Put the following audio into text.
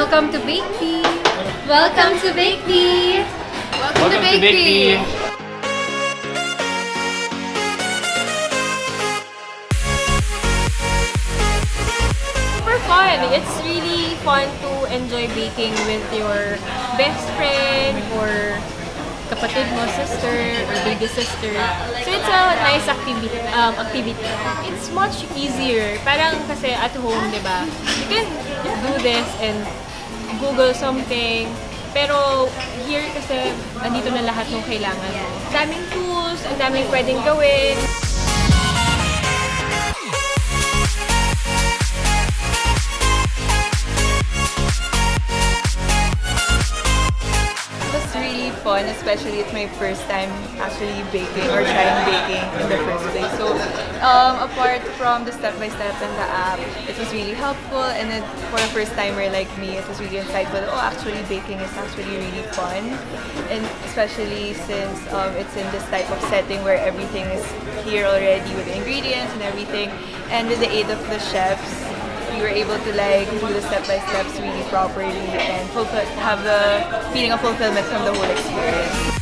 Welcome to Bakebe! Welcome to Bakebe! Welcome to Bakebe! Super fun! It's really fun to enjoy baking with your best friend or kapatid mo, sister, or baby sister. So it's a nice activity. It's much easier. Parang kasi at home, di ba? You can do this and Google something. Pero here kasi andito na lahat ng kailangan mo. Daming tools, ang daming pwedeng gawin. Fun, especially it's my first time actually baking or trying baking in the first place. So apart from the step-by-step and the app, it was really helpful, and then for a first-timer like me, it was really insightful. Oh, actually baking is actually really fun, and especially since it's in this type of setting where everything is here already with the ingredients and everything, and with the aid of the chefs, we were able to like do the step-by-steps really properly and have the feeling of fulfillment from the whole experience.